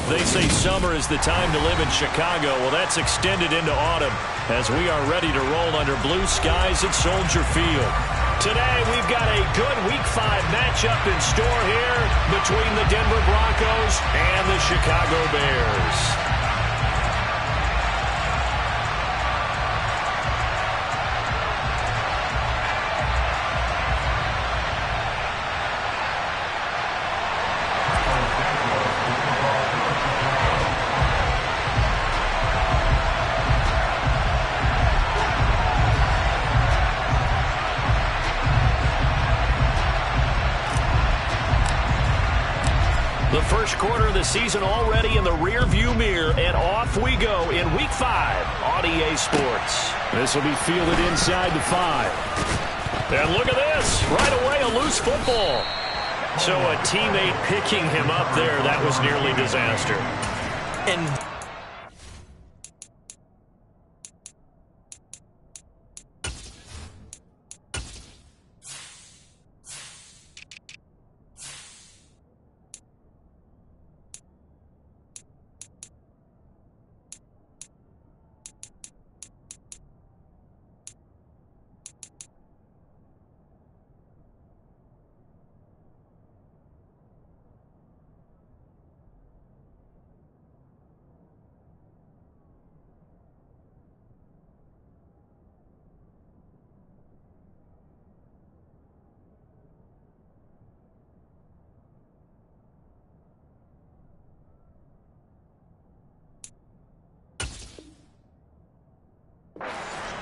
They say summer is the time to live in Chicago. Well, that's extended into autumn as we are ready to roll under blue skies at Soldier Field. Today, we've got a good Week 5 matchup in store here between the Denver Broncos and the Chicago Bears. The first quarter of the season already in the rear-view mirror, and off we go in Week 5 on EA Sports. This will be fielded inside the 5. And look at this. Right away, a loose football. So a teammate picking him up there, that was nearly disaster. And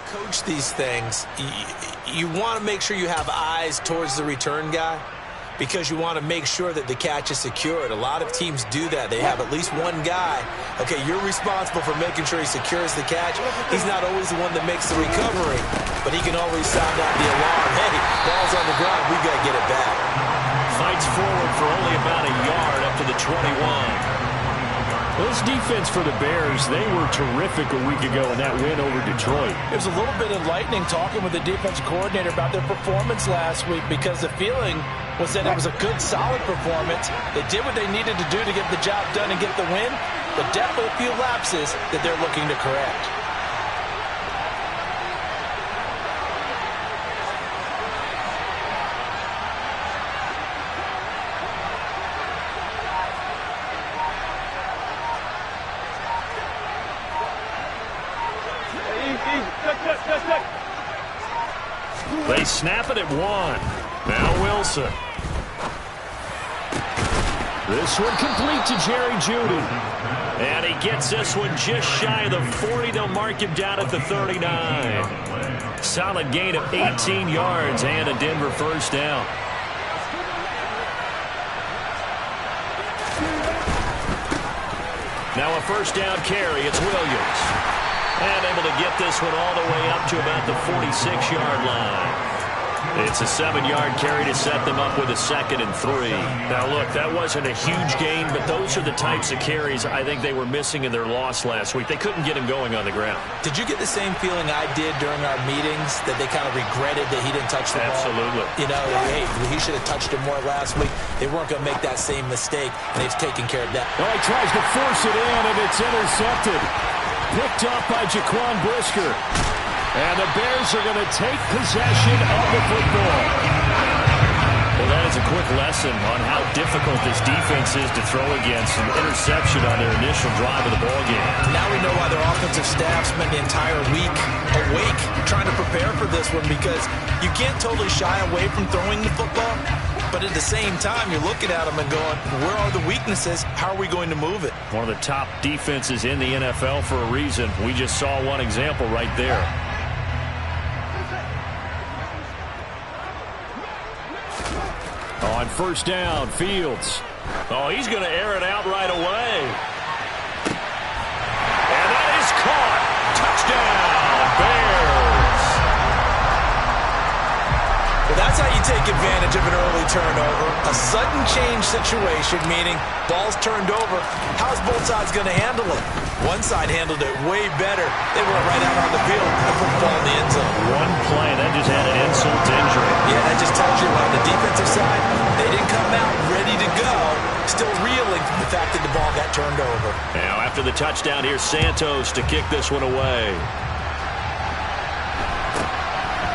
coach these things, you want to make sure you have eyes towards the return guy because you want to make sure that the catch is secured. A lot of teams do that. They have at least one guy. Okay, you're responsible for making sure he secures the catch. He's not always the one that makes the recovery, but he can always sound out the alarm. Hey, ball's on the ground. We've got to get it back. Fights forward for only about a yard up to the 21. This defense for the Bears, they were terrific a week ago in that win over Detroit. It was a little bit enlightening talking with the defensive coordinator about their performance last week because the feeling was that it was a good, solid performance. They did what they needed to do to get the job done and get the win, but definitely a few lapses that they're looking to correct. They snap it at 1. Now Wilson. This one complete to Jerry Jeudy. And he gets this one just shy of the 40. They'll mark him down at the 39. Solid gain of 18 yards and a Denver first down. Now a first down carry. It's Williams. And able to get this one all the way up to about the 46-yard line. It's a 7-yard carry to set them up with a 2nd and 3. Now, look, that wasn't a huge gain, but those are the types of carries I think they were missing in their loss last week. They couldn't get him going on the ground. Did you get the same feeling I did during our meetings, that they kind of regretted that he didn't touch the ball? Absolutely. You know, hey, he should have touched it more last week. They weren't going to make that same mistake, and they've taken care of that. Well, he tries to force it in, and it's intercepted. Picked up by Jaquan Brisker. And the Bears are going to take possession of the football. Well, that is a quick lesson on how difficult this defense is to throw against. An interception on their initial drive of the ballgame. Now we know why their offensive staff spent the entire week awake trying to prepare for this one, because you can't totally shy away from throwing the football. But at the same time, you're looking at them and going, where are the weaknesses? How are we going to move it? One of the top defenses in the NFL for a reason. We just saw one example right there. On first down, Fields. Oh, he's going to air it out right away. And that is caught. Touchdown, Bears. Well, that's how you take advantage of an early turnover. A sudden change situation, meaning ball's turned over. How's both sides going to handle it? One side handled it way better. They went right out on the field and put the ball in the end zone. One play, that just had an insult to injury. Yeah, that just tells you on the defensive side, they didn't come out ready to go, still reeling from the fact that the ball got turned over. Now after the touchdown, here's Santos to kick this one away.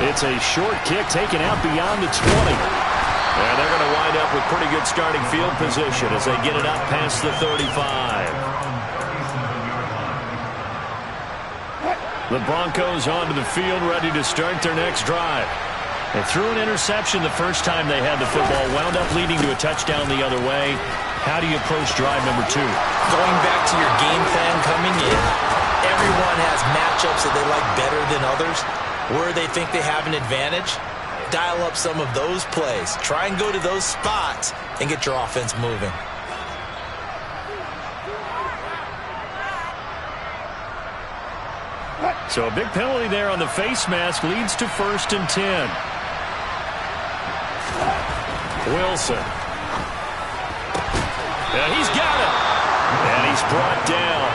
It's a short kick taken out beyond the 20. And they're going to wind up with pretty good starting field position as they get it up past the 35. The Broncos onto the field, ready to start their next drive. They threw an interception the first time they had the football, wound up leading to a touchdown the other way. How do you approach drive number 2? Going back to your game plan coming in, everyone has matchups that they like better than others. Where they think they have an advantage, dial up some of those plays. Try and go to those spots and get your offense moving. So a big penalty there on the face mask leads to 1st and 10. Wilson. And he's got it. And he's brought down.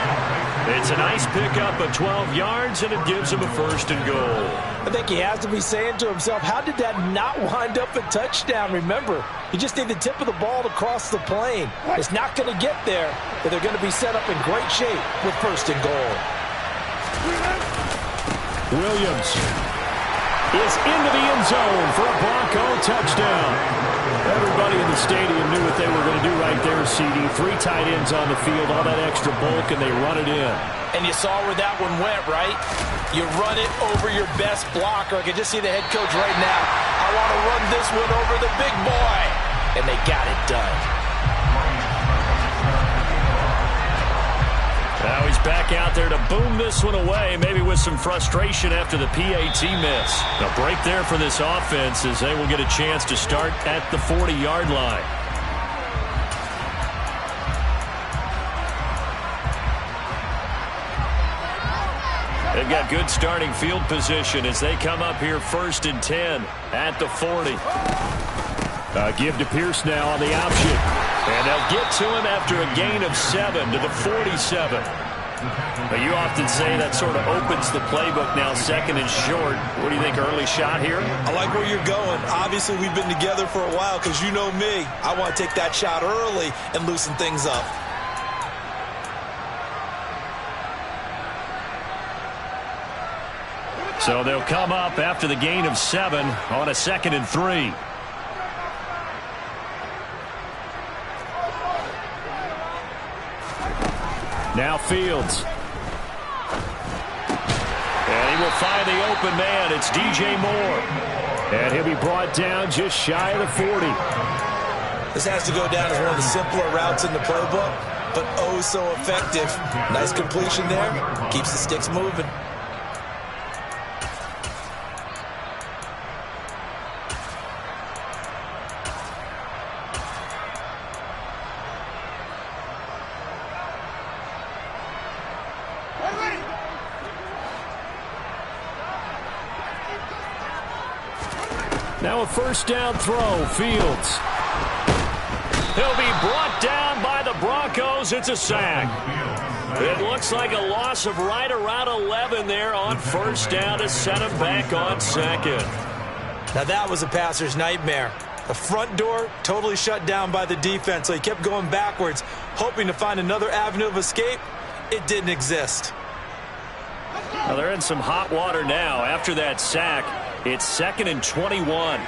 It's a nice pickup of 12 yards, and it gives him a 1st and goal. I think he has to be saying to himself, how did that not wind up a touchdown? Remember, you just need the tip of the ball to cross the plane. It's not going to get there, but they're going to be set up in great shape with 1st and goal. Williams is into the end zone for a Bronco touchdown. Everybody in the stadium knew what they were going to do right there, CD. 3 tight ends on the field, all that extra bulk, and they run it in. And you saw where that one went, right? You run it over your best blocker. I can just see the head coach right now. I want to run this one over the big boy. And they got it done. Now he's back out there to boom this one away, maybe with some frustration after the PAT miss. A break there for this offense as they will get a chance to start at the 40-yard line. They've got good starting field position as they come up here 1st and 10 at the 40. Give to Pierce now on the option. And they'll get to him after a gain of 7 to the 47. But you often say that sort of opens the playbook now, 2nd and short. What do you think, early shot here? I like where you're going. Obviously, we've been together for a while because you know me. I want to take that shot early and loosen things up. So they'll come up after the gain of 7 on a 2nd and 3. Now Fields. And he will find the open man. It's DJ Moore. And he'll be brought down just shy of the 40. This has to go down as one of the simpler routes in the playbook, but oh so effective. Nice completion there. Keeps the sticks moving. Now a 1st down throw. Fields. He'll be brought down by the Broncos. It's a sack. It looks like a loss of right around 11 there on 1st down to set him back on 2nd. Now that was a passer's nightmare. The front door totally shut down by the defense, so he kept going backwards, hoping to find another avenue of escape. It didn't exist. Well, they're in some hot water now. After that sack, it's 2nd and 21.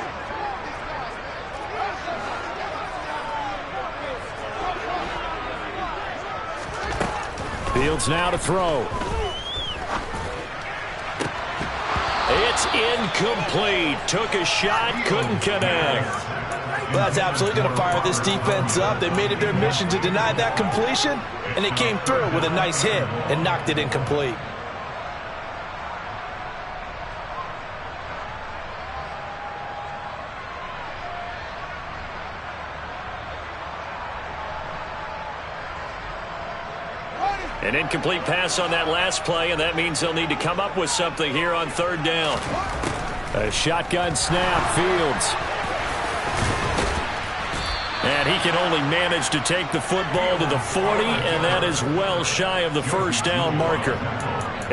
Fields now to throw. It's incomplete. Took a shot, couldn't connect. Well, that's absolutely going to fire this defense up. They made it their mission to deny that completion, and it came through with a nice hit and knocked it incomplete. An incomplete pass on that last play, and that means they'll need to come up with something here on 3rd down. A shotgun snap. Fields. And he can only manage to take the football to the 40, and that is well shy of the first down marker.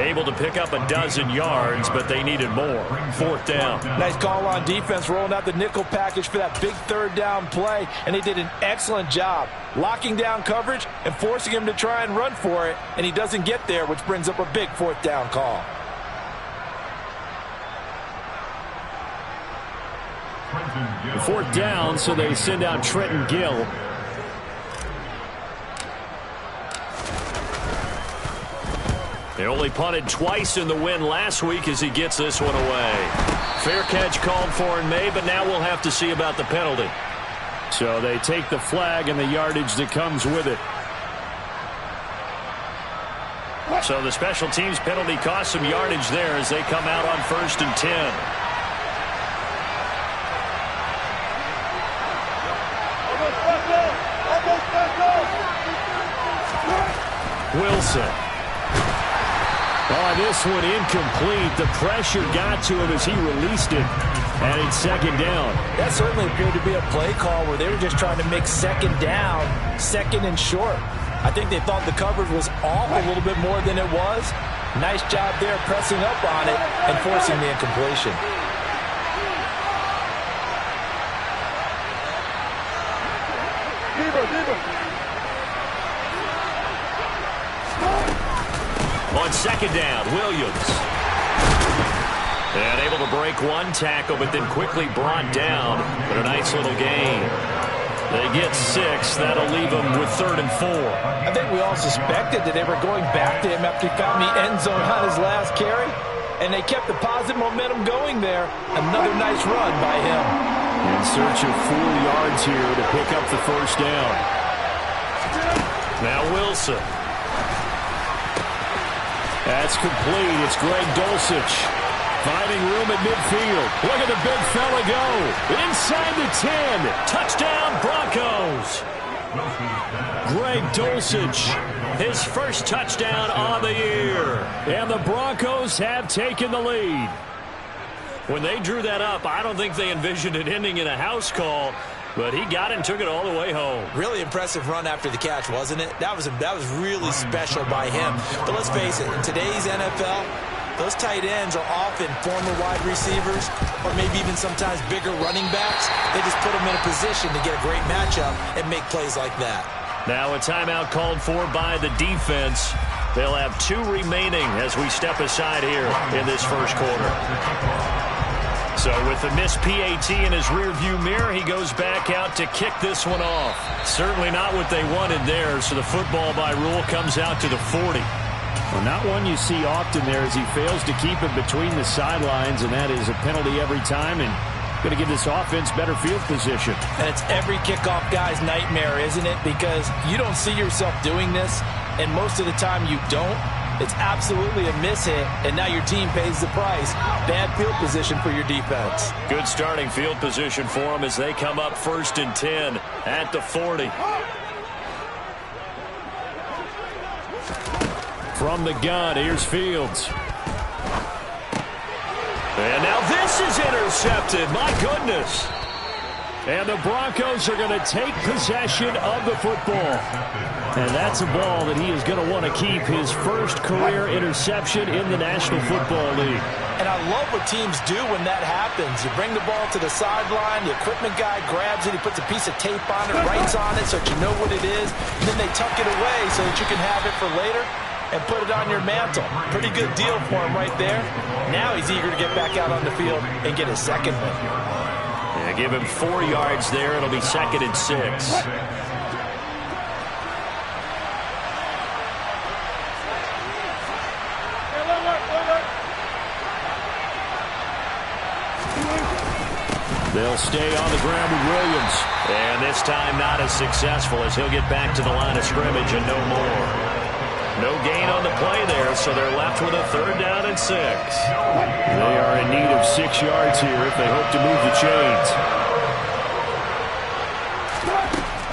Able to pick up a dozen yards, but they needed more. 4th down. Nice call on defense, rolling out the nickel package for that big 3rd down play, and he did an excellent job locking down coverage and forcing him to try and run for it, and he doesn't get there, which brings up a big 4th down call. The 4th down, so they send out Trenton Gill. They only punted twice in the win last week as he gets this one away. Fair catch called for and made, but now we'll have to see about the penalty. So they take the flag and the yardage that comes with it. So the special teams penalty cost some yardage there as they come out on 1st and 10. Wilson. Oh, this one incomplete. The pressure got to him as he released it. And it's 2nd down. That certainly appeared to be a play call where they were just trying to make 2nd down, 2nd and short. I think they thought the coverage was off a little bit more than it was. Nice job there pressing up on it and forcing the incompletion. On 2nd down, Williams. And able to break one tackle, but then quickly brought down. But a nice little gain. They get 6. That'll leave them with 3rd and 4. I think we all suspected that they were going back to him after he found the end zone on his last carry. And they kept the positive momentum going there. Another nice run by him. In search of 4 yards here to pick up the 1st down. Now Wilson. That's complete. It's Greg Dulcich finding room at midfield. Look at the big fella go. Inside the 10. Touchdown, Broncos. Greg Dulcich, His first touchdown on the year. and the Broncos have taken the lead. When they drew that up, I don't think they envisioned it ending in a house call, but he got it and took it all the way home. Really impressive run after the catch, wasn't it? That was really special by him. But let's face it, in today's NFL, those tight ends are often former wide receivers or maybe even sometimes bigger running backs. They just put them in a position to get a great matchup and make plays like that. Now a timeout called for by the defense. They'll have 2 remaining as we step aside here in this first quarter. So with the missed PAT in his rearview mirror, he goes back out to kick this one off. Certainly not what they wanted there, so the football by rule comes out to the 40. Well, not one you see often there as he fails to keep it between the sidelines, and that is a penalty every time, and going to give this offense better field position. And it's every kickoff guy's nightmare, isn't it? Because you don't see yourself doing this, and most of the time you don't. It's absolutely a mishit, and now your team pays the price. Bad field position for your defense. Good starting field position for them as they come up 1st and 10 at the 40. From the gun, here's Fields. And now this is intercepted. My goodness. And the Broncos are going to take possession of the football. And that's a ball that he is going to want to keep, his first career interception in the National Football League. And I love what teams do when that happens. You bring the ball to the sideline, the equipment guy grabs it, he puts a piece of tape on it, writes on it so that you know what it is, and then they tuck it away so that you can have it for later and put it on your mantle. Pretty good deal for him right there. Now he's eager to get back out on the field and get his second one. Yeah, give him 4 yards there. It'll be 2nd and 6. They'll stay on the ground with Williams. And this time not as successful as he'll get back to the line of scrimmage and no more. No gain on the play there, so they're left with a 3rd down and 6. They are in need of 6 yards here if they hope to move the chains.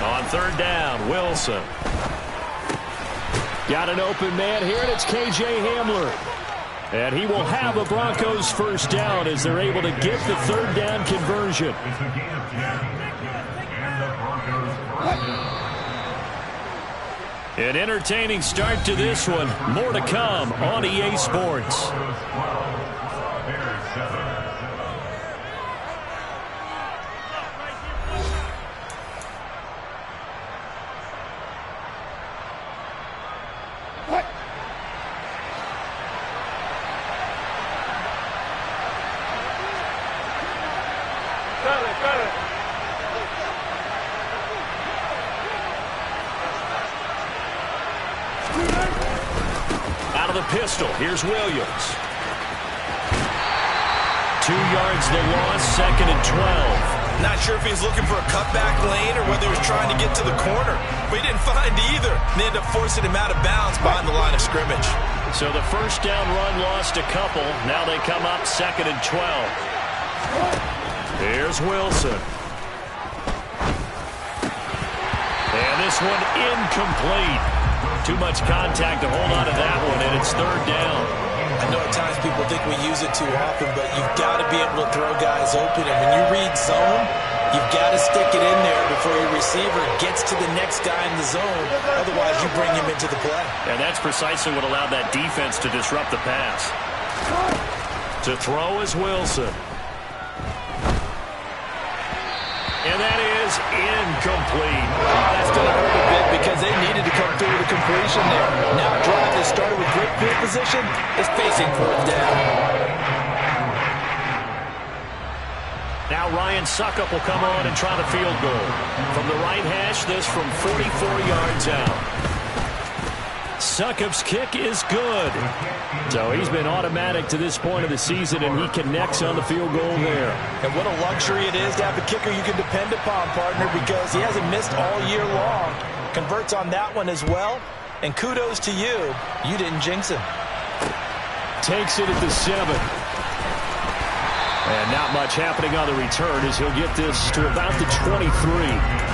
On 3rd down, Wilson. Got an open man here, and it's K.J. Hamler. And he will have a Broncos 1st down as they're able to get the 3rd down conversion. An entertaining start to this one. More to come on EA Sports. Out of the pistol, here's Williams. 2 yards the loss, 2nd and 12. Not sure if he was looking for a cutback lane or whether he was trying to get to the corner. But he didn't find either. And they ended up forcing him out of bounds behind the line of scrimmage. So the first down run lost a couple. Now they come up 2nd and 12. Here's Wilson. And this one incomplete. Too much contact to hold on to that one, and it's 3rd down. I know at times people think we use it too often, but you've got to be able to throw guys open. And when you read zone, you've got to stick it in there before your receiver gets to the next guy in the zone. Otherwise, you bring him into the play. And that's precisely what allowed that defense to disrupt the pass. To throw is Wilson. And that is incomplete. That's going to hurt a bit because they needed to come through with a completion there. Now a drive that started with great field position is facing 4th down. Now Ryan Suckup will come on and try the field goal. From the right hash, this from 44 yards out. Suckup's kick is good. So he's been automatic to this point of the season, and he connects on the field goal there. And what a luxury it is to have a kicker you can depend upon, partner, because he hasn't missed all year long. Converts on that one as well. And kudos to you. You didn't jinx him. Takes it at the 7. And not much happening on the return as he'll get this to about the 23.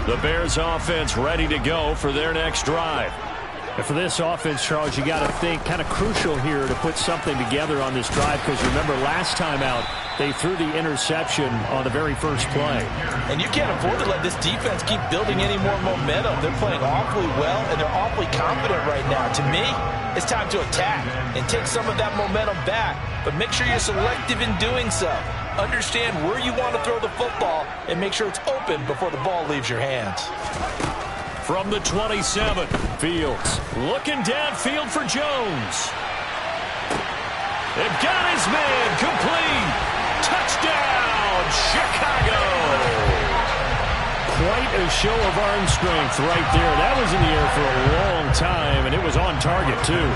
The Bears offense ready to go for their next drive. And for this offense, Charles, you got to think kind of crucial here to put something together on this drive, because remember last time out they threw the interception on the very first play. And you can't afford to let this defense keep building any more momentum. They're playing awfully well, and they're awfully confident right now. To me, it's time to attack and take some of that momentum back, but make sure you're selective in doing so. Understand where you want to throw the football and make sure it's open before the ball leaves your hands. From the 27, Fields looking downfield for Jones. They've got his man complete. Touchdown, Chicago. Quite a show of arm strength right there. That was in the air for a long time, and it was on target, too.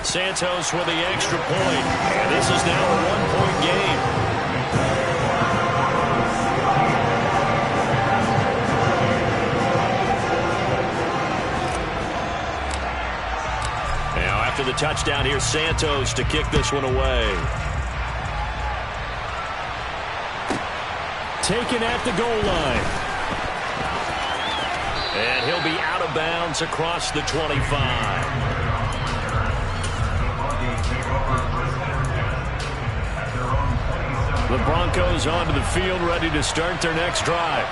Santos with the extra point, and this is now a 1-point game. Now after the touchdown, here's Santos to kick this one away. Taken at the goal line. And he'll be out of bounds across the 25. The Broncos onto the field, ready to start their next drive.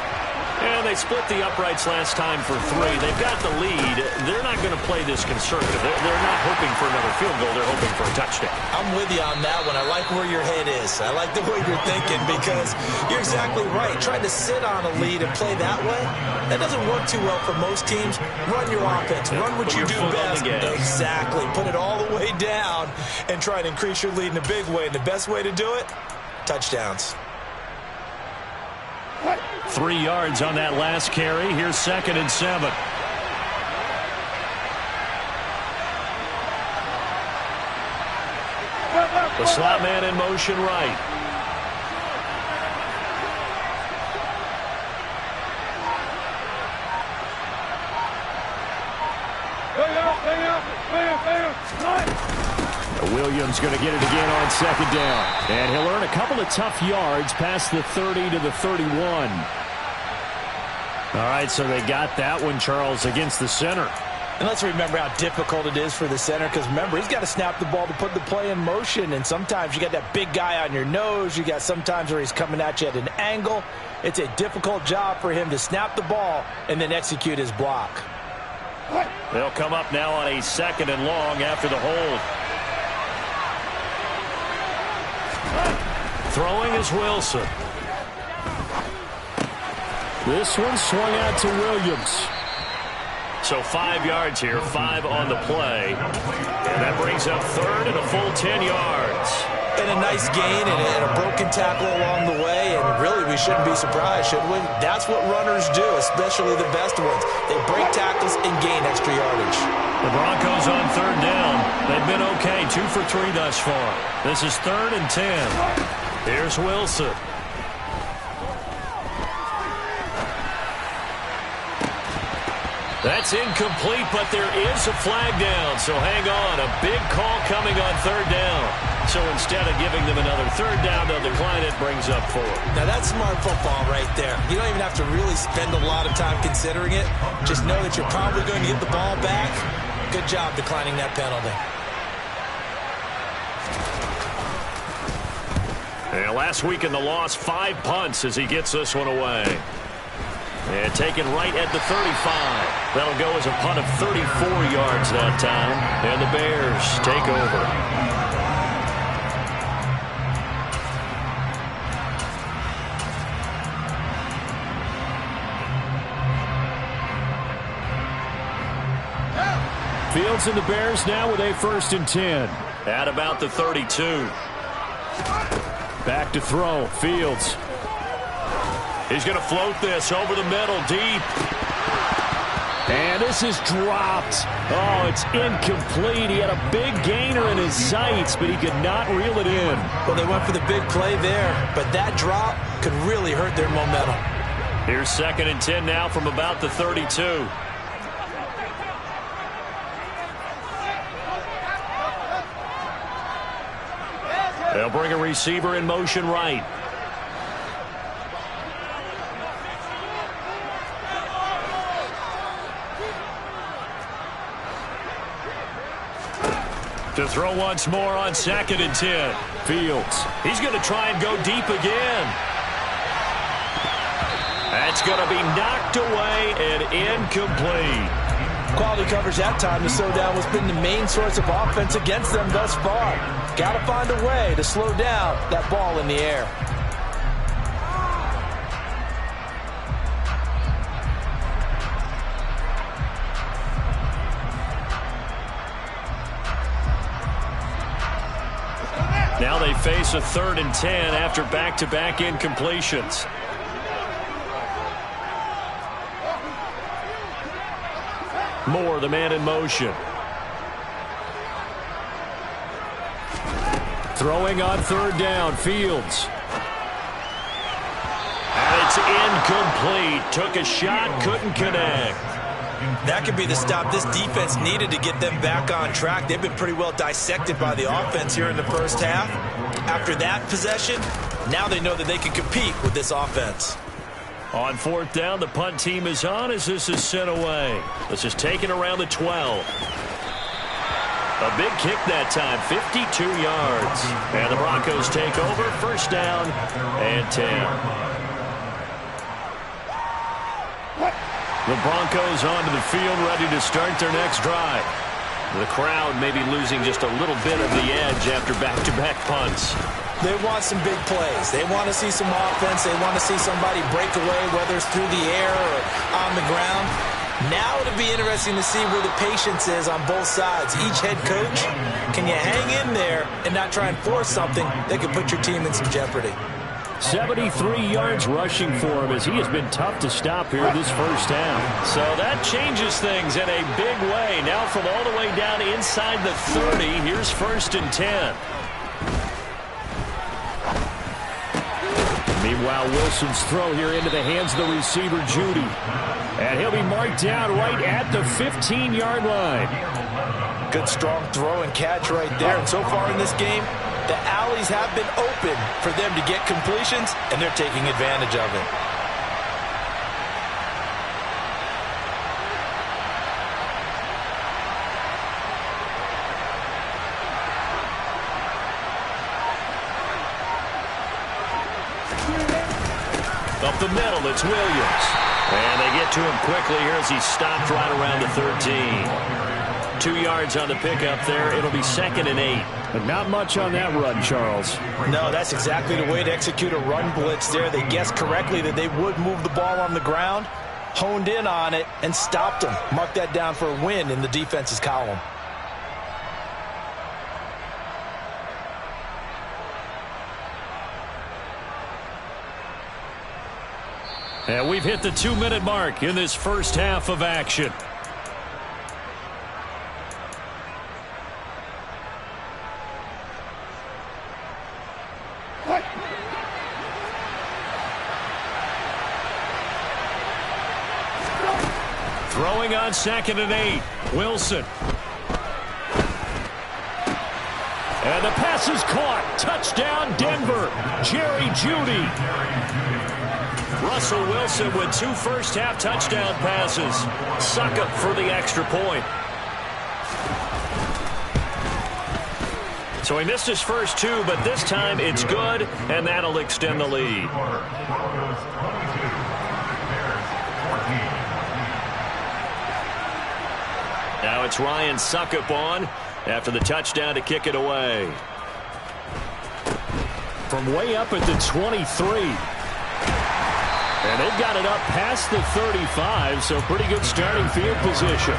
And they split the uprights last time for 3. They've got the lead. They're not going to play this conservative. They're not hoping for another field goal. They're hoping for a touchdown. I'm with you on that one. I like where your head is. I like the way you're thinking, because you're exactly right. Trying to sit on a lead and play that way, that doesn't work too well for most teams. Run your offense. Run what you do best. Exactly. Put it all the way down and try to increase your lead in a big way. And the best way to do it? Touchdowns. 3 yards on that last carry. Here's 2nd and 7. The slot man in motion right. Williams going to get it again on 2nd down. And he'll earn a couple of tough yards past the 30 to the 31. All right, so they got that one, Charles, against the center. And let's remember how difficult it is for the center, because remember, he's got to snap the ball to put the play in motion, and sometimes you got that big guy on your nose. You got sometimes where he's coming at you at an angle. It's a difficult job for him to snap the ball and then execute his block. They'll come up now on a 2nd and long after the hold. Throwing is Wilson. This one swung out to Williams. So 5 yards here, 5 on the play. And that brings up 3rd and a full 10 yards. And a nice gain and a broken tackle along the way. And really, we shouldn't be surprised, should we? That's what runners do, especially the best ones. They break tackles and gain extra yardage. The Broncos on 3rd down. They've been okay, 2 for 3 thus far. This is 3rd and 10. Here's Wilson. That's incomplete, but there is a flag down, so hang on. A big call coming on 3rd down. So instead of giving them another 3rd down, they'll decline it, brings up 4. Now, that's smart football right there. You don't even have to really spend a lot of time considering it. Just know that you're probably going to get the ball back. Good job declining that penalty. And last week in the loss, 5 punts as he gets this one away. And taken right at the 35. That'll go as a punt of 34 yards that time. And the Bears take over. Fields and the Bears now with a 1st and 10. At about the 32. Back to throw. Fields. He's going to float this over the middle, deep. And this is dropped. Oh, it's incomplete. He had a big gainer in his sights, but he could not reel it in. Well, they went for the big play there, but that drop could really hurt their momentum. Here's 2nd and 10 now from about the 32. They'll bring a receiver in motion right. To throw once more on 2nd and 10. Fields. He's going to try and go deep again. That's going to be knocked away and incomplete. Quality coverage that time to slow down what's been the main source of offense against them thus far. Got to find a way to slow down that ball in the air. Now they face a 3rd and 10 after back-to-back incompletions. Moore, the man in motion. Throwing on 3rd down. Fields. And it's incomplete. Took a shot, couldn't connect. That could be the stop this defense needed to get them back on track. They've been pretty well dissected by the offense here in the first half. After that possession, now they know that they can compete with this offense. On 4th down, the punt team is on as this is sent away. This is taken around the 12. A big kick that time, 52 yards. And the Broncos take over, 1st down and 10. The Broncos onto the field, ready to start their next drive. The crowd may be losing just a little bit of the edge after back-to-back punts. They want some big plays. They want to see some offense. They want to see somebody break away, whether it's through the air or on the ground. Now it'll be interesting to see where the patience is on both sides. Each head coach, can you hang in there and not try and force something that could put your team in some jeopardy? 73 yards rushing for him as he has been tough to stop here this first half. So that changes things in a big way. Now from all the way down inside the 30, here's 1st and 10. Meanwhile, Wilson's throw here into the hands of the receiver, Judy. And he'll be marked down right at the 15-yard line. Good strong throw and catch right there. And so far in this game, the alleys have been open for them to get completions, and they're taking advantage of it. Up the middle, it's Williams. And they get to him quickly here as he stopped right around the 13. 2 yards on the pickup there. It'll be 2nd and 8. But not much on that run, Charles. No, that's exactly the way to execute a run blitz there. They guessed correctly that they would move the ball on the ground, honed in on it, and stopped them. Mark that down for a win in the defense's column. And we've hit the 2-minute mark in this first half of action. Throwing on 2nd and 8. Wilson. And the pass is caught. Touchdown, Denver. Jerry Jeudy. Russell Wilson with 2 first-half touchdown passes. Succop for the extra point. So he missed his first 2, but this time it's good, and that'll extend the lead. Now it's Ryan Succop on after the touchdown to kick it away. From way up at the 23. And they've got it up past the 35, so pretty good starting field position.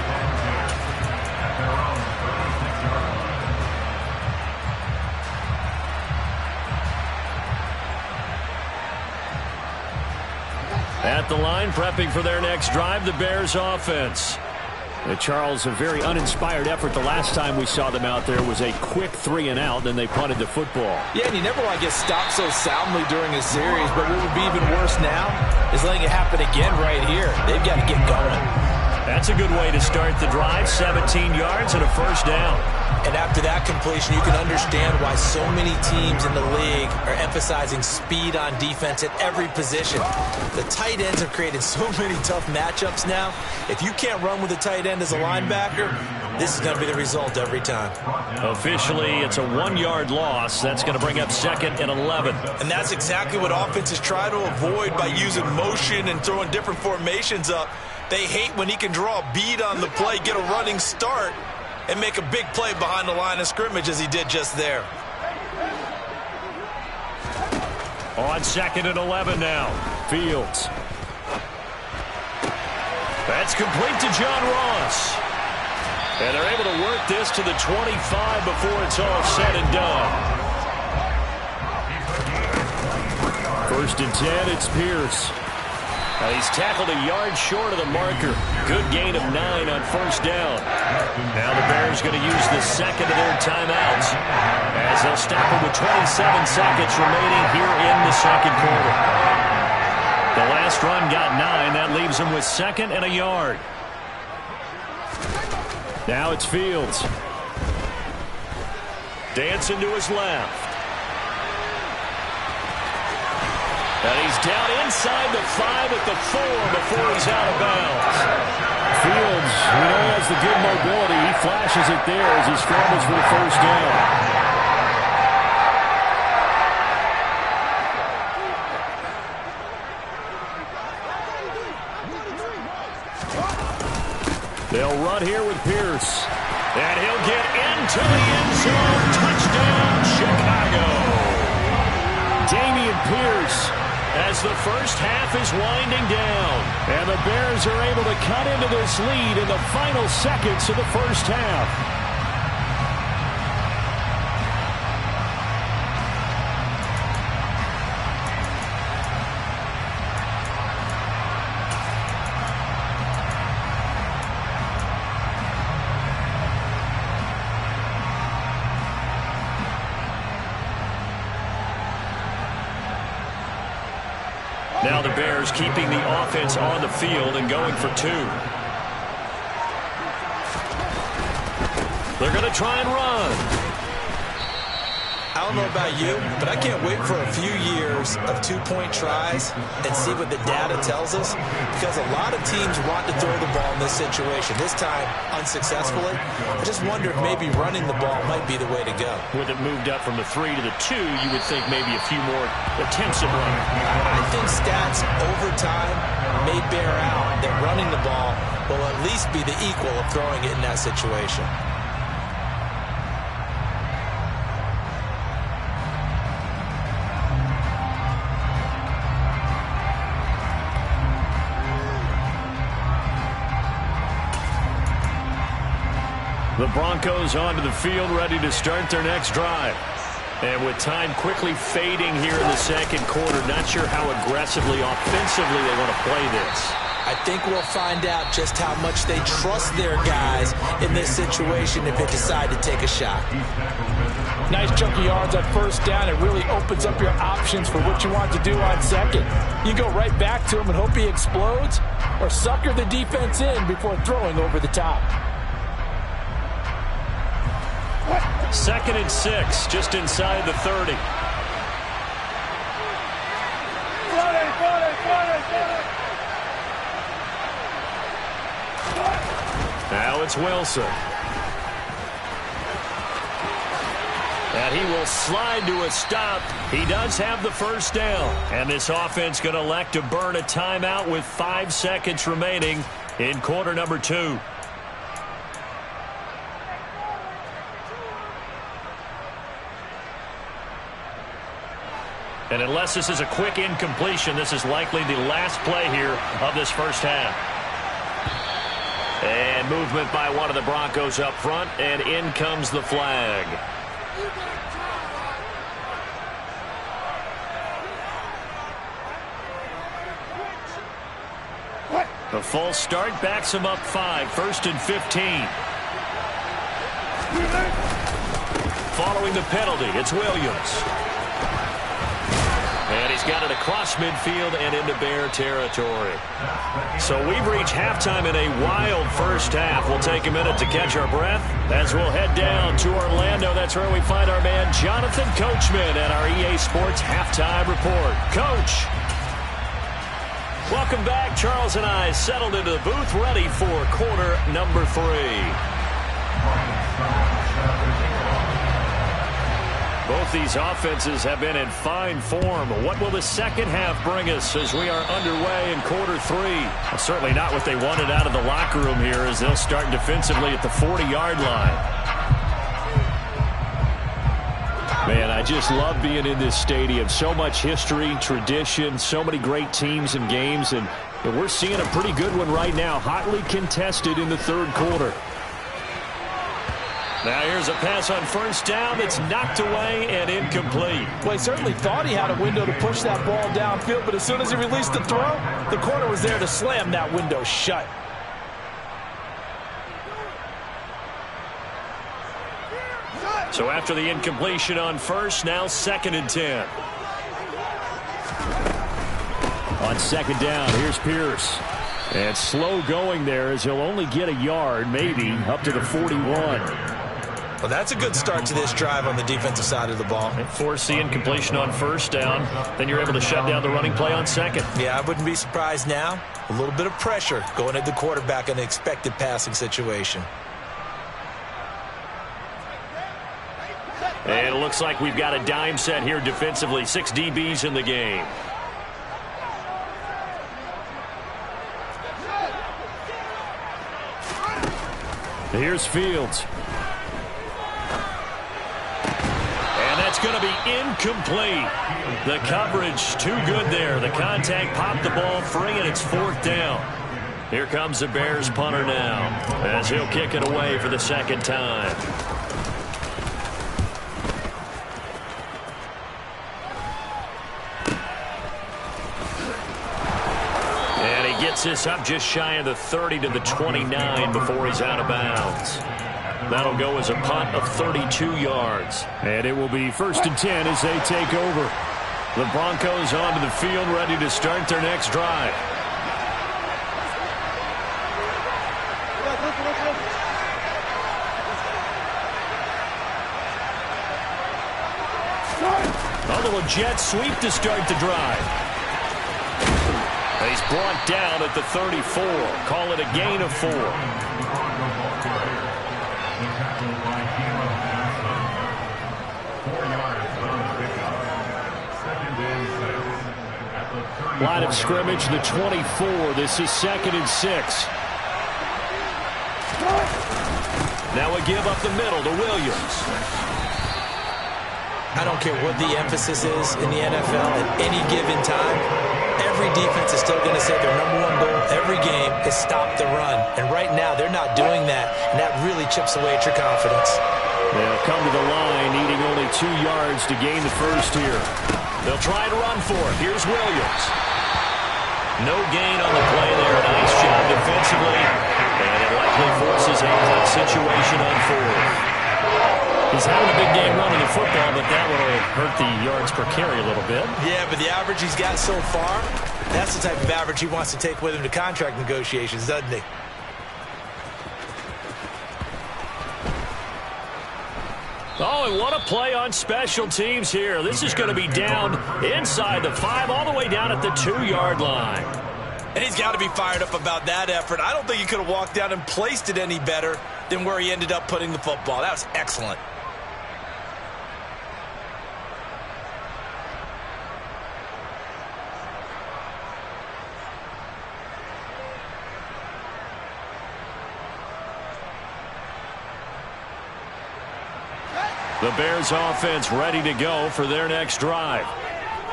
At the line, prepping for their next drive, the Bears offense. Charles, a very uninspired effort the last time we saw them out there was a quick 3-and-out, then they punted the football. Yeah, and you never want to get stopped so soundly during a series, but what would be even worse now is letting it happen again right here. They've got to get going. That's a good way to start the drive, 17 yards and a first down. And after that completion, you can understand why so many teams in the league are emphasizing speed on defense at every position. The tight ends have created so many tough matchups now. If you can't run with a tight end as a linebacker, this is going to be the result every time. Officially, it's a 1-yard loss. That's going to bring up 2nd and 11. And that's exactly what offenses try to avoid by using motion and throwing different formations up. They hate when he can draw a bead on the play, get a running start, and make a big play behind the line of scrimmage as he did just there. On 2nd and 11 now. Fields. That's complete to John Ross. And they're able to work this to the 25 before it's all said and done. 1st and 10, it's Pierce. Now he's tackled a yard short of the marker. Good gain of 9 on first down. Now the Bears going to use the second of their timeouts as they'll stop it with 27 seconds remaining here in the second quarter. The last run got 9. That leaves them with 2nd and a yard. Now it's Fields. Dancing to his left. And he's down inside the 5 at the 4 before he's out of bounds. Fields, we know he has the good mobility. He flashes it there as he scrambles for the first down. They'll run here with Pierce. And he'll get into the end zone. Touchdown, Chicago. Dameon Pierce. As the first half is winding down. And the Bears are able to cut into this lead in the final seconds of the first half. Now the Bears keeping the offense on the field and going for 2. They're going to try and run. I don't know about you, but I can't wait for a few years of two-point tries and see what the data tells us, because a lot of teams want to throw the ball in this situation. This time, unsuccessfully. I just wonder if maybe running the ball might be the way to go. With it moved up from the 3 to the 2, you would think maybe a few more attempts at running. I think stats over time may bear out that running the ball will at least be the equal of throwing it in that situation. The Broncos onto the field, ready to start their next drive. And with time quickly fading here in the second quarter, not sure how aggressively, offensively they want to play this. I think we'll find out just how much they trust their guys in this situation if they decide to take a shot. Nice chunk of yards on first down. It really opens up your options for what you want to do on second. You go right back to him and hope he explodes, or sucker the defense in before throwing over the top. 2nd and 6, just inside the 30. Now it's Wilson. And he will slide to a stop. He does have the first down. And this offense going to elect to burn a timeout with 5 seconds remaining in quarter number 2. And unless this is a quick incompletion, this is likely the last play here of this first half. And movement by one of the Broncos up front, and in comes the flag. The false start backs him up 5, 1st and 15. Following the penalty, it's Williams. And he's got it across midfield and into Bear territory. So we've reached halftime in a wild first half. We'll take a minute to catch our breath as we'll head down to Orlando. That's where we find our man Jonathan Coachman at our EA Sports Halftime Report. Coach, welcome back. Charles and I settled into the booth ready for quarter number 3. Both these offenses have been in fine form. What will the second half bring us as we are underway in quarter 3? Well, certainly not what they wanted out of the locker room here, as they'll start defensively at the 40-yard line. Man, I just love being in this stadium. So much history, tradition, so many great teams and games, and we're seeing a pretty good one right now, hotly contested in the third quarter. Now here's a pass on first down that's knocked away and incomplete. Well, he certainly thought he had a window to push that ball downfield, but as soon as he released the throw, the corner was there to slam that window shut. So after the incompletion on first, now 2nd and 10. On second down, here's Pierce. And slow going there as he'll only get a yard, maybe, up to the 41. Well, that's a good start to this drive on the defensive side of the ball. Force the incompletion on first down. Then you're able to shut down the running play on second. Yeah, I wouldn't be surprised now. A little bit of pressure going at the quarterback in an expected passing situation. And it looks like we've got a dime set here defensively. 6 DBs in the game. Here's Fields. And that's going to be incomplete. The coverage too good there. The contact popped the ball free, and it's 4th down. Here comes the Bears punter now as he'll kick it away for the second time. And he gets this up just shy of the 30 to the 29 before he's out of bounds. That'll go as a punt of 32 yards. And it will be 1st and 10 as they take over. The Broncos onto the field, ready to start their next drive. A little jet sweep to start the drive. He's brought down at the 34. Call it a gain of 4. Line of scrimmage, the 24. This is 2nd and 6. Now we give up the middle to Williams. I don't care what the emphasis is in the NFL at any given time. Every defense is still going to say their #1 goal every game is stop the run. And right now, they're not doing that, and that really chips away at your confidence. They'll come to the line, needing only 2 yards to gain the first here. They'll try to run for it. Here's Williams. No gain on the play there. Nice job defensively. And it likely forces a punt situation on 4th. He's having a big game running the football, but that will hurt the yards per carry a little bit. Yeah, but the average he's got so far, that's the type of average he wants to take with him to contract negotiations, doesn't he? Oh, and what a play on special teams here. This is going to be down inside the 5, all the way down at the 2-yard line. And he's got to be fired up about that effort. I don't think he could have walked down and placed it any better than where he ended up putting the football. That was excellent. The Bears offense ready to go for their next drive.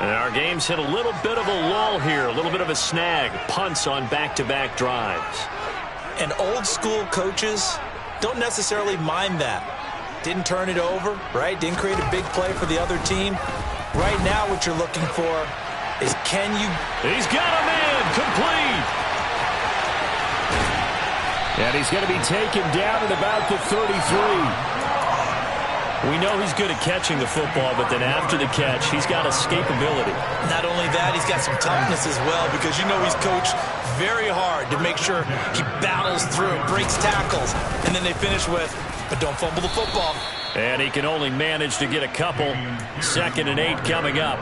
And our game's hit a little bit of a lull here, a little bit of a snag. Punts on back-to-back drives. And old school coaches don't necessarily mind that. Didn't turn it over, right? Didn't create a big play for the other team. Right now what you're looking for is can you... He's got a man, complete. And he's going to be taken down at about the 33. We know he's good at catching the football, but then after the catch, he's got escapability. Not only that, he's got some toughness as well, because you know he's coached very hard to make sure he battles through, breaks tackles, and then they finish with, but don't fumble the football. And he can only manage to get a couple. 2nd and 8 coming up.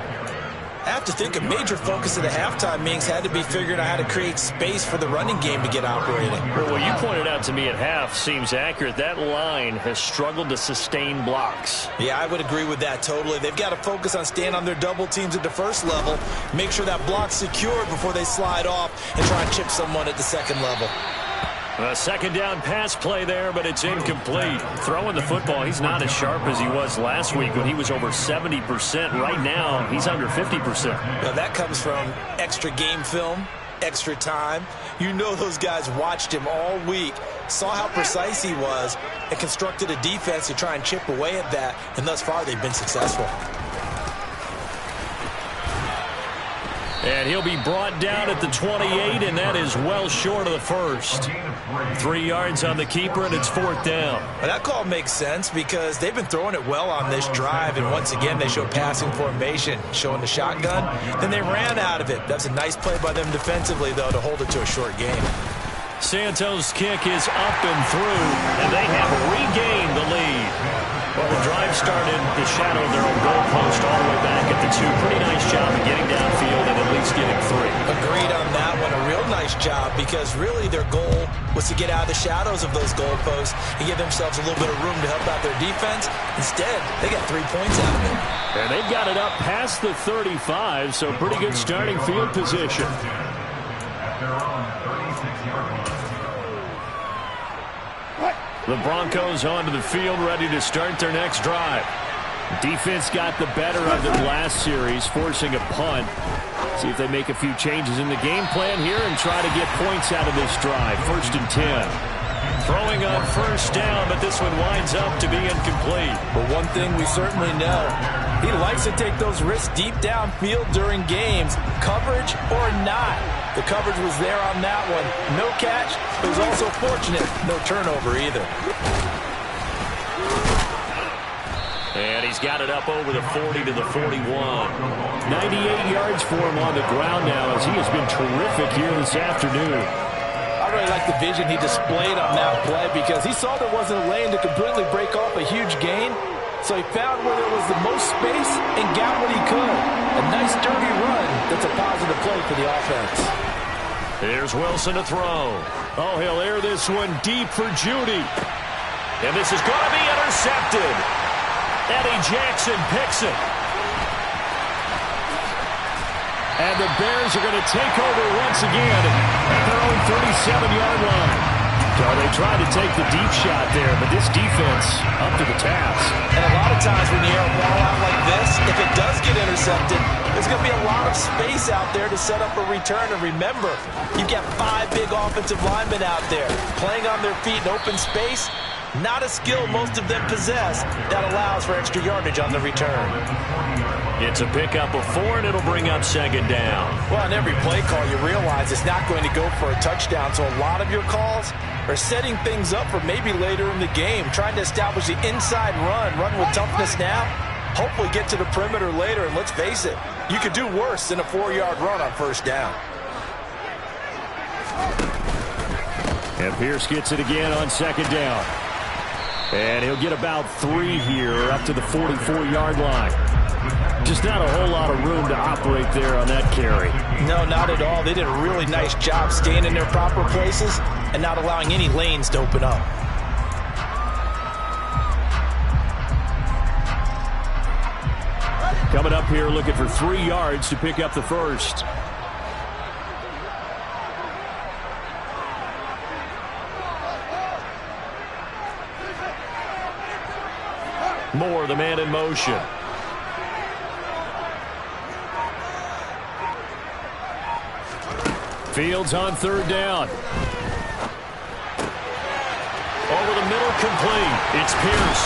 I have to think a major focus of the halftime meetings had to be figuring out how to create space for the running game to get operating. Well, what you pointed out to me at half seems accurate. That line has struggled to sustain blocks. Yeah, I would agree with that totally. They've got to focus on staying on their double teams at the first level, make sure that block's secured before they slide off and try and chip someone at the second level. A 2nd down pass play there, but it's incomplete. Throwing the football, he's not as sharp as he was last week when he was over 70%. Right now, he's under 50%. Now, that comes from extra game film, extra time. You know those guys watched him all week, saw how precise he was, and constructed a defense to try and chip away at that, and thus far they've been successful. And he'll be brought down at the 28, and that is well short of the first. 3 yards on the keeper, and it's 4th down. Well, that call makes sense because they've been throwing it well on this drive, and once again they show passing formation, showing the shotgun. Then they ran out of it. That's a nice play by them defensively, though, to hold it to a short game. Santos' kick is up and through, and they have regained the lead. Well, the drive started the shadow of their own goalpost all the way back at the 2. Pretty nice job of getting downfield and at least getting 3. Agreed on that one. A real nice job because really their goal was to get out of the shadows of those goalposts and give themselves a little bit of room to help out their defense. Instead, they got 3 points out of it. And they've got it up past the 35, so pretty good starting field position. The Broncos onto the field, ready to start their next drive. Defense got the better of them last series, forcing a punt. See if they make a few changes in the game plan here and try to get points out of this drive. 1st and 10. Throwing on 1st down, but this one winds up to be incomplete. But one thing we certainly know, he likes to take those risks deep downfield during games, coverage or not. The coverage was there on that one. No catch, but was also fortunate. No turnover either. And he's got it up over the 40 to the 41. 98 yards for him on the ground now as he has been terrific here this afternoon. I really like the vision he displayed on that play because he saw there wasn't a lane to completely break off a huge gain. So he found where there was the most space and got what he could. A nice dirty run that's a positive play for the offense. Here's Wilson to throw. Oh, he'll air this one deep for Judy. And this is going to be intercepted. Eddie Jackson picks it. And the Bears are going to take over once again at their own 37-yard line. So they tried to take the deep shot there, but this defense up to the task. And a lot of times when you air a ball out like this, if it does get intercepted, there's going to be a lot of space out there to set up a return. And remember, you've got 5 big offensive linemen out there playing on their feet in open space. Not a skill most of them possess that allows for extra yardage on the return. It's a pickup of 4, and it'll bring up second down. Well, on every play call, you realize it's not going to go for a touchdown. So a lot of your calls are setting things up for maybe later in the game, trying to establish the inside run with toughness now, hopefully get to the perimeter later. And let's face it, you could do worse than a 4-yard run on first down. And Pierce gets it again on second down. And he'll get about 3 here up to the 44-yard line. Just not a whole lot of room to operate there on that carry. No, not at all. They did a really nice job staying in their proper places and not allowing any lanes to open up. Coming up here looking for 3 yards to pick up the first. Moore, the man in motion. Fields on third down. Over the middle, complete. It's Pierce.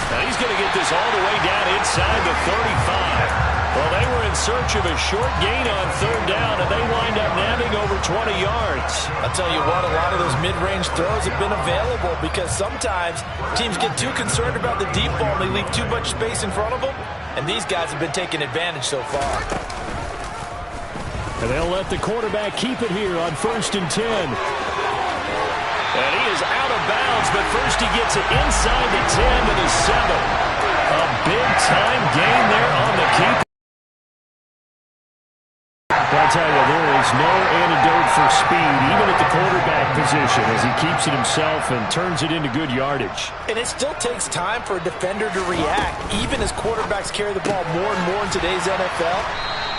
Now he's going to get this all the way down inside the 35. Well, they were in search of a short gain on third down, and they wind up nabbing over 20 yards. I'll tell you what, a lot of those mid-range throws have been available because sometimes teams get too concerned about the deep ball and they leave too much space in front of them, and these guys have been taking advantage so far. And they'll let the quarterback keep it here on 1st and 10. And he is out of bounds, but first he gets it inside the 10 to the 7. A big-time gain there on the keep. I tell you, there is no antidote for speed, even at the quarterback position, as he keeps it himself and turns it into good yardage. And it still takes time for a defender to react, even as quarterbacks carry the ball more and more in today's NFL.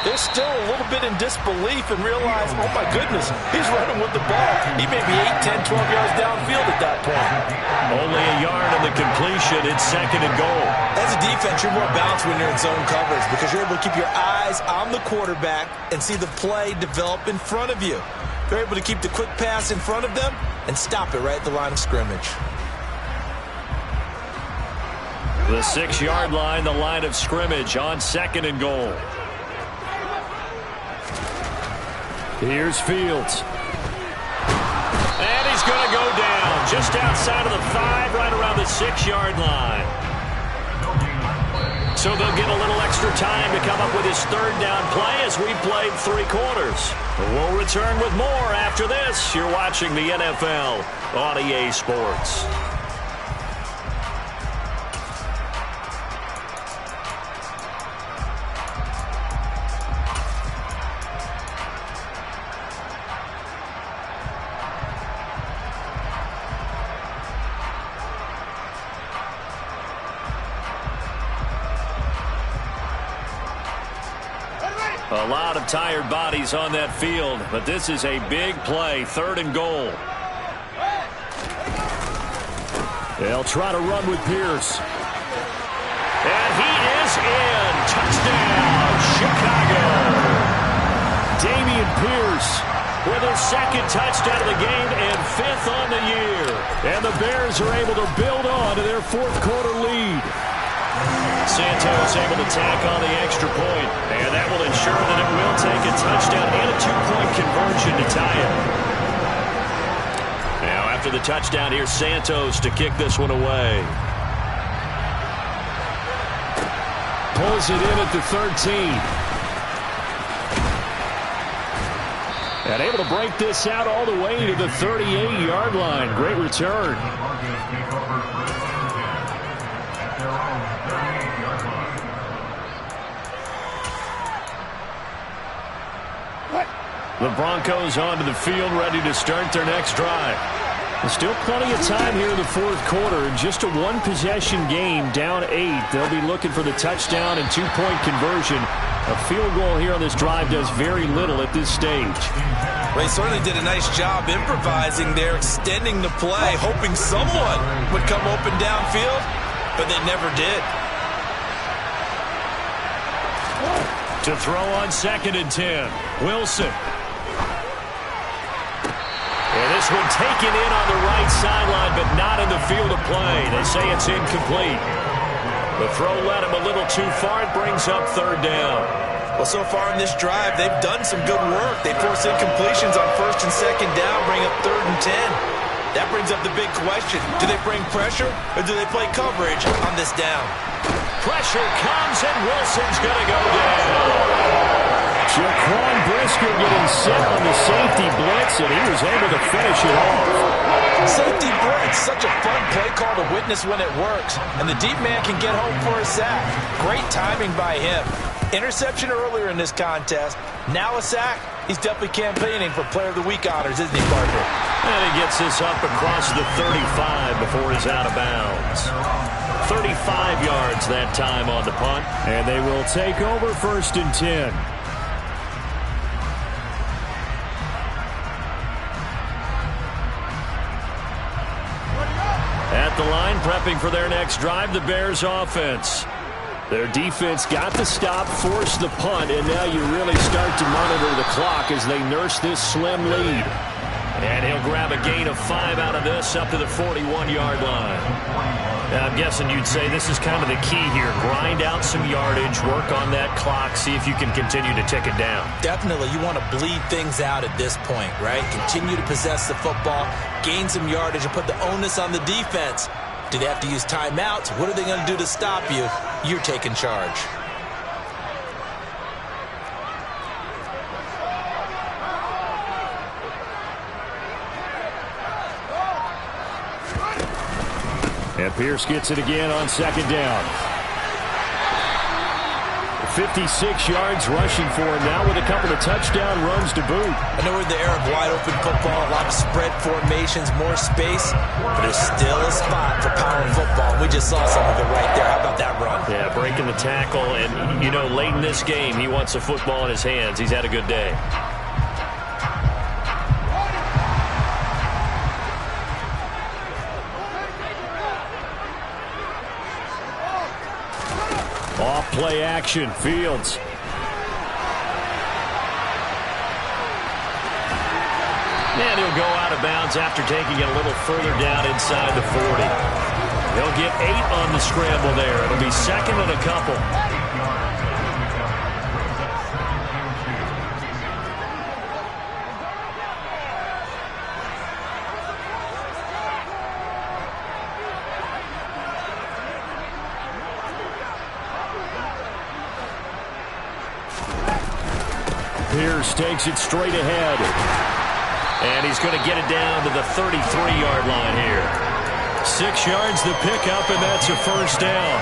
They're still a little bit in disbelief and realize, oh my goodness, he's running with the ball. He may be 8, 10, 12 yards downfield at that point. Only a yard on the completion. It's second and goal. As a defense, you're more balanced when you're in zone coverage because you're able to keep your eyes on the quarterback and see the play develop in front of you. They're able to keep the quick pass in front of them and stop it right at the line of scrimmage. The 6-yard line, the line of scrimmage on second and goal. Here's Fields. And he's going to go down just outside of the 5, right around the 6-yard line. So they'll get a little extra time to come up with his third down play as we played 3 quarters. We'll return with more after this. You're watching the NFL on EA Sports. A lot of tired bodies on that field, but this is a big play, 3rd and goal. They'll try to run with Pierce. And he is in. Touchdown, Chicago. Damian Pierce with his 2nd touchdown of the game and 5th on the year. And the Bears are able to build on to their 4th quarter lead. Santos able to tack on the extra point, and that will ensure that it will take a touchdown and a 2-point conversion to tie it. Now, after the touchdown, here's Santos to kick this one away. Pulls it in at the 13. And able to break this out all the way to the 38-yard line. Great return. The Broncos onto the field, ready to start their next drive. There's still plenty of time here in the fourth quarter. Just a one-possession game, down 8. They'll be looking for the touchdown and two-point conversion. A field goal here on this drive does very little at this stage. They certainly did a nice job improvising there, extending the play, hoping someone would come open downfield, but they never did. To throw on 2nd and 10, Wilson. And this one taken in on the right sideline, but not in the field of play. They say it's incomplete. The throw led him a little too far. It brings up 3rd down. Well, so far in this drive, they've done some good work. They force incompletions on 1st and 2nd down, bring up 3rd and 10. That brings up the big question. Do they bring pressure, or do they play coverage on this down? Pressure comes, and Wilson's going to go down. Jaquan Brisker getting set on the safety blitz, and he was able to finish it off. Safety blitz, such a fun play call to witness when it works. And the deep man can get home for a sack. Great timing by him. Interception earlier in this contest. Now a sack. He's definitely campaigning for Player of the Week honors, isn't he, Parker? And he gets this up across the 35 before he's out of bounds. 35 yards that time on the punt. And they will take over 1st and 10. At the line, prepping for their next drive, the Bears offense. Their defense got the stop, forced the punt, and now you really start to monitor the clock as they nurse this slim lead. And he'll grab a gain of 5 out of this up to the 41-yard line. Now, I'm guessing you'd say this is kind of the key here. Grind out some yardage, work on that clock, see if you can continue to tick it down. Definitely. You want to bleed things out at this point, right? Continue to possess the football, gain some yardage, and put the onus on the defense. Do they have to use timeouts? What are they going to do to stop you? You're taking charge. And Pierce gets it again on 2nd down. 56 yards rushing for him now with a couple of touchdown runs to boot. I know we're in the era of wide-open football, a lot of spread formations, more space, but there's still a spot for power football. We just saw some of it right there. How about that run? Yeah, breaking the tackle, and, you know, late in this game, he wants the football in his hands. He's had a good day. Off play action, Fields. And he'll go out of bounds after taking it a little further down inside the 40. He'll get 8 on the scramble there. It'll be 2nd and a couple. Pierce takes it straight ahead. And he's going to get it down to the 33-yard line here. 6 yards the pickup, and that's a 1st down.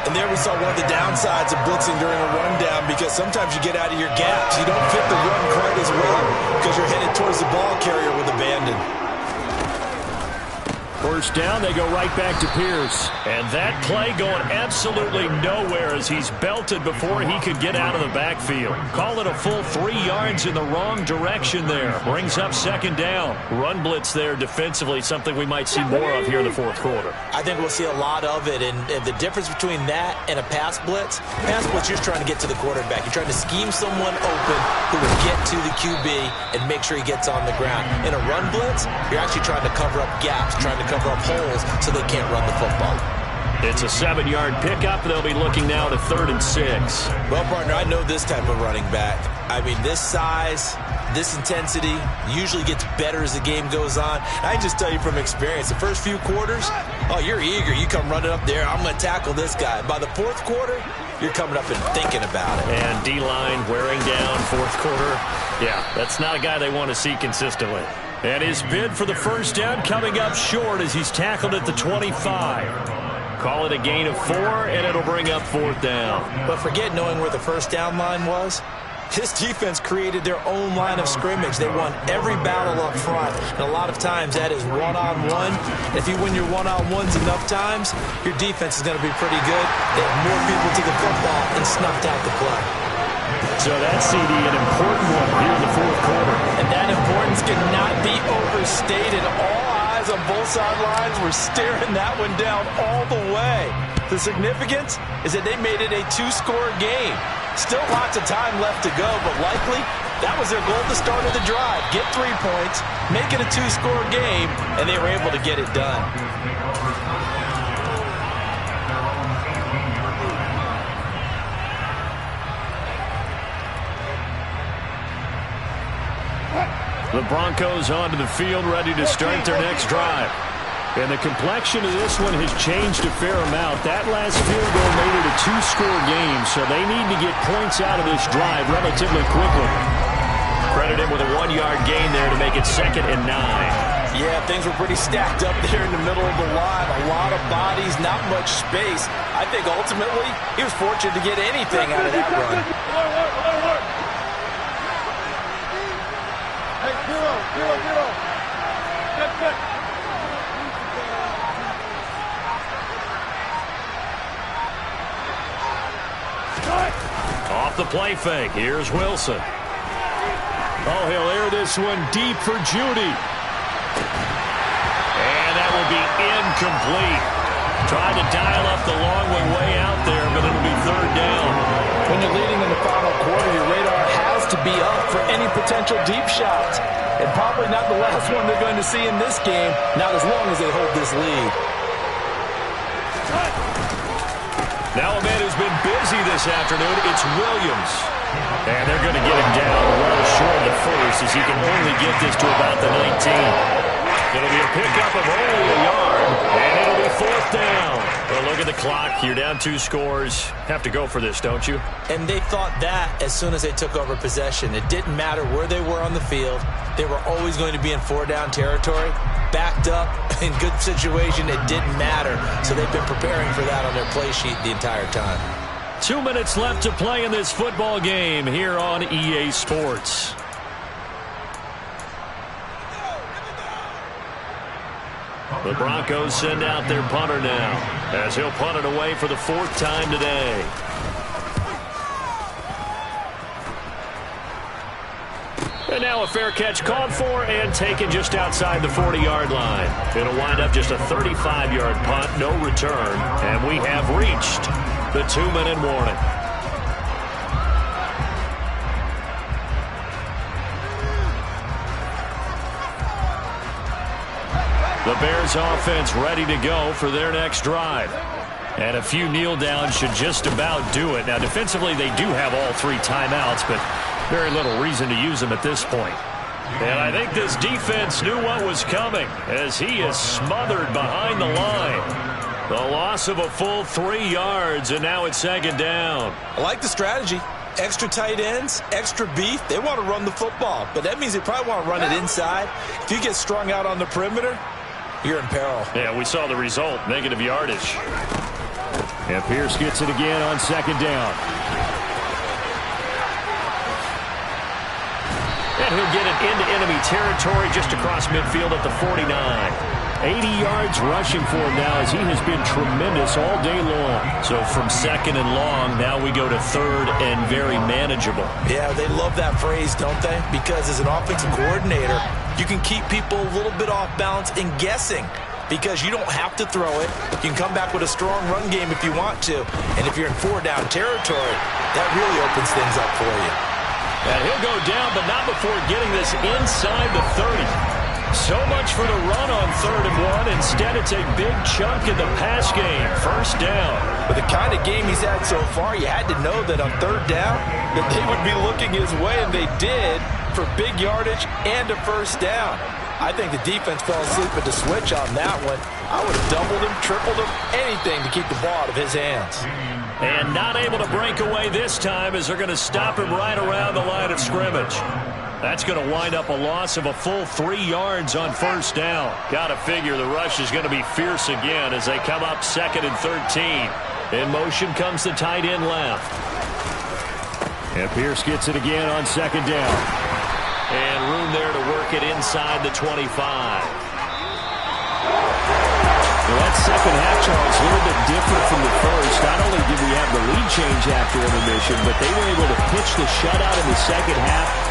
And there we saw one of the downsides of blitzing during a rundown, because sometimes you get out of your gaps. You don't fit the run quite as well because you're headed towards the ball carrier with abandon. 1st down, they go right back to Pierce. And that play going absolutely nowhere as he's belted before he could get out of the backfield. Call it a full 3 yards in the wrong direction there. Brings up 2nd down. Run blitz there defensively, something we might see more of here in the fourth quarter. I think we'll see a lot of it, and the difference between that and a pass blitz, you're just trying to get to the quarterback. You're trying to scheme someone open who will get to the QB and make sure he gets on the ground. In a run blitz, you're actually trying to cover up gaps, trying to cover up holes so they can't run the football. It's a 7-yard pickup. They'll be looking now to 3rd and 6. Well, partner, I know this type of running back. I mean, this size, this intensity usually gets better as the game goes on. I can just tell you from experience, the first few quarters, oh, you're eager. You come running up there, I'm going to tackle this guy. By the 4th quarter, you're coming up and thinking about it. And D-line wearing down 4th quarter. Yeah, that's not a guy they want to see consistently. And his bid for the 1st down coming up short as he's tackled at the 25. call it a gain of 4, and it'll bring up 4th down. But forget knowing where the first down line was. This defense created their own line of scrimmage. They won every battle up front, and a lot of times that is one-on-one. If you win your one-on-ones enough times, your defense is going to be pretty good. They have more people to the football and snuffed out the play. So that's, CD, an important one here in the 4th quarter. And that importance cannot be overstated. All eyes on both sidelines were staring that one down all the way. The significance is that they made it a 2-score game. Still lots of time left to go, but likely that was their goal at the start of the drive. Get 3 points, make it a 2-score game, and they were able to get it done. The Broncos onto the field, ready to start their next drive. And the complexion of this one has changed a fair amount. That last field goal made it a 2-score game, so they need to get points out of this drive relatively quickly. Credit him with a 1-yard gain there to make it 2nd and 9. Yeah, things were pretty stacked up there in the middle of the line. A lot of bodies, not much space. I think ultimately he was fortunate to get anything out of that run. Hey, zero. Good. Off the play fake. Here's Wilson. Oh, he'll air this one deep for Judy. And that will be incomplete. Tried to dial up the long way out there, but it'll be 3rd down. When you're leading in the final quarter, your radar has to be up for any potential deep shots. And probably not the last one they're going to see in this game, not as long as they hold this lead. Now a man who's been busy this afternoon, it's Williams. And they're going to get him down well short of the first as he can only get this to about the 19. It'll be a pickup of only a yard, and it'll be 4th down. Well, look at the clock. You're down 2 scores. Have to go for this, don't you? And they thought that as soon as they took over possession. It didn't matter where they were on the field. They were always going to be in 4-down territory. Backed up, in good situation, it didn't matter. So they've been preparing for that on their play sheet the entire time. 2 minutes left to play in this football game here on EA Sports. The Broncos send out their punter now, as he'll punt it away for the 4th time today. And now a fair catch called for and taken just outside the 40-yard line. It'll wind up just a 35-yard punt, no return, and we have reached the 2-minute warning. The Bears offense ready to go for their next drive. And a few kneel downs should just about do it. Now, defensively, they do have all 3 timeouts, but very little reason to use them at this point. And I think this defense knew what was coming as he is smothered behind the line. The loss of a full 3 yards, and now it's 2nd down. I like the strategy. Extra tight ends, extra beef. They want to run the football, but that means they probably want to run it inside. If you get strung out on the perimeter, you're in peril. Yeah, we saw the result, negative yardage. And Pierce gets it again on 2nd down. And he'll get it into enemy territory just across midfield at the 49. 80 yards rushing for him now as he has been tremendous all day long. So from 2nd and long, now we go to 3rd and very manageable. Yeah, they love that phrase, don't they? Because as an offensive coordinator, you can keep people a little bit off balance and guessing because you don't have to throw it. You can come back with a strong run game if you want to. And if you're in 4-down territory, that really opens things up for you. And he'll go down, but not before getting this inside the 30. So much for the run on 3rd and 1. Instead, it's a big chunk in the pass game. 1st down. With the kind of game he's had so far, you had to know that on 3rd down that they would be looking his way, and they did for big yardage and a 1st down. I think the defense fell asleep at the switch on that one. I would have doubled him, tripled him, anything to keep the ball out of his hands. And not able to break away this time as they're going to stop him right around the line of scrimmage. That's going to wind up a loss of a full 3 yards on first down. Got to figure the rush is going to be fierce again as they come up 2nd and 13. In motion comes the tight end left. And Pierce gets it again on 2nd down. And room there to work it inside the 25. Well, that second half, Charles, a little bit different from the first. Not only did we have the lead change after intermission, but they were able to pitch the shutout in the second half.